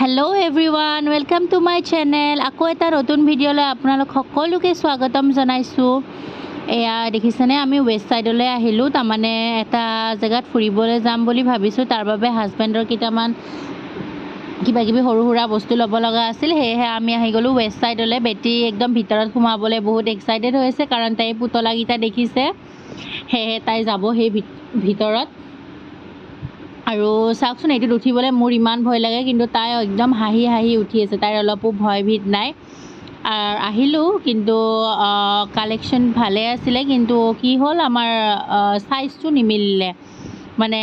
Hello everyone welcome to my channel आको एटा नतुन भिडिओले आपनालोक सकलोके स्वागतम जनाइछु। एया देखिसेने आमी वेस्ट साइडले आहिलु तामाने एटा जगात फुरिबोले जाम बोली भाबिछु तार बारे हाजबेंडर किटामान किबा किबि हरु हुरा बस्तु लब लगा आसिल हे आमी आहि गलु वेस्ट साइडले बेटी एकदम भितरत खुमाबले बहुत एक्साइटेड होइसे कारण ताई पुतला गिटा देखिसे हे ताई जाबो हे भितरत আৰু চাওকচোন এইটো উঠিবলৈ মোৰ ইমান ভয় লাগে কিন্তু তাই একদম হাঁহি হাঁহি উঠি আছে তাইৰ অলপো ভয় ভিত নাই আর আহিলো কিন্তু কালেকশন ভালে আছিল কিন্তু কি হল আমার সাইজটো নিমিলিলে মানে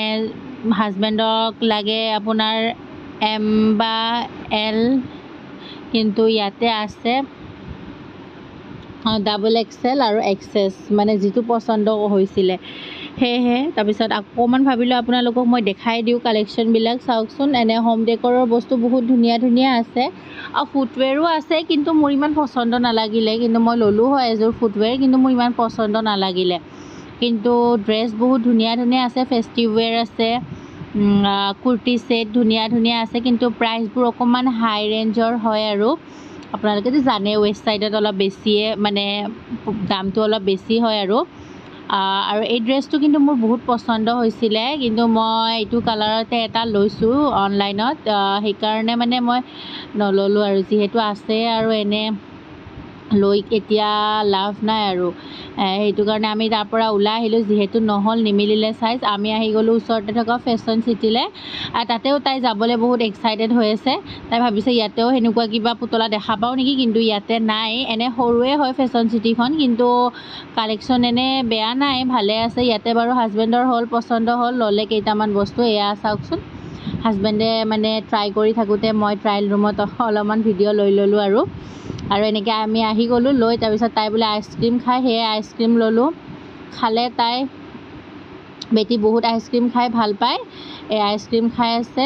হাজবেন্ডক লাগে আপোনাৰ এম বা এল কিন্তু ইয়াতে আছে ডাবল এক্সেল আৰু এক্সএস মানে যেটো পছন্দ হৈছিল हे तबिसत अकमान भाबिलो आपनालोকক মই দেখাই দিও কালেকশন বিলাক চাওকচোন এনে হোম ডেকৰৰ বস্তু বহুত ধুনিয়া ধুনিয়া আছে আৰু ফুটৱেৰো আছে কিন্তু মোৰ ইমান পছন্দ নালাগিলে কিন্তু মই ললো হয় এজোৰ ফুটৱেৰ কিন্তু মোৰ ইমান পছন্দ নালাগিলে কিন্তু ড্ৰেছ বহুত ধুনিয়া ধুনিয়া আছে ফেস্টিভ वेयर আছে কুৰ্তি সেট ধুনিয়া ধুনিয়া আছে কিন্তু প্ৰাইসবোৰ অকমান হাই ৰেঞ্জৰ হয় আৰু আপোনালোকে তো জানে ওয়েস্ট সাইডত অলপ বেছিয়ে মানে দামটো অলপ বেছি হয় আৰু আৰু এই ড্ৰেছটো কিন্তু মোৰ বহুত পছন্দ হৈছিল কিন্তু মই এইটো কালাৰতে এটা লৈছো অনলাইনত সেই কাৰণে মানে মই নললো আৰু যেহেতু আছে আৰু এনে লৈ এতিয়া লাভ নাই আৰু এইটো কাৰণে আমি তাৰ পৰা উলাই আহিলো যেহেতু নহল নিমিলিলে সাইজ আমি আহি গলো ওচৰতে থকা ফেশ্বন সিটিলে তাতেও তাই যাবলৈ বহুত এক্সাইটেড হৈ আছে তাই ভাবিছে ইয়াতেও হেনুকুৱা কিবা পুতলা দেখা পাও নেকি কিন্তু ইয়াতে নাই এনে সৰুৱে হয় ফেশ্বন সিটিখন কিন্তু কালেকশন এনে বেয়া নাই ভালে আছে ইয়াতে বাৰু হাজবেন্ডৰ হল পছন্দ হল ললে কেইটামান বস্তু এয়া চাওকচোন হাজবেন্ডে মানে ট্রাই কৰি থাকুতে মই ট্ৰায়াল ৰুমত অলপমান ভিডিও লৈ ললো আৰু এনেকে আমি আহি গলো লৈ তাৰ পিছত তাই বলে আইসক্রিম খায় হে আইসক্রিম ললো খালে তাই বেটি বহুত আইসক্রিম খাই ভাল পায় এই আইসক্রিম খাই আছে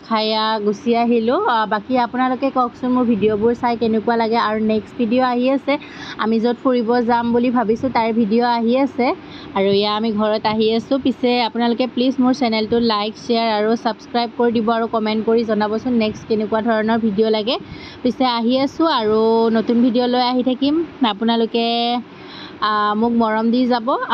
খায়া গুছি আহিলো বাকি আপোনালোকে কওকচোন মোৰ ভিডিওবোৰ চাই কেনেকুৱা লাগে আৰু নেক্সট ভিডিও আহি আছে আমি যত ফুৰিব যাম বুলি ভাবিছো তাৰ ভিডিও আহি আছে আৰু ইয়া আমি ঘৰত আহি আছো পিছে আপোনালোকে প্লিজ মোৰ চেনেলটো লাইক শেয়াৰ আৰু সাবস্ক্ৰাইব কৰি দিব আৰু কমেন্ট কৰি জনাবচোন নেক্সট কেনেকুৱা ধৰণৰ ভিডিও লাগে পিছে আহি আছো আৰু নতুন ভিডিও লৈ আহি থাকিম আপোনালোকে মোক মৰম দি যাব।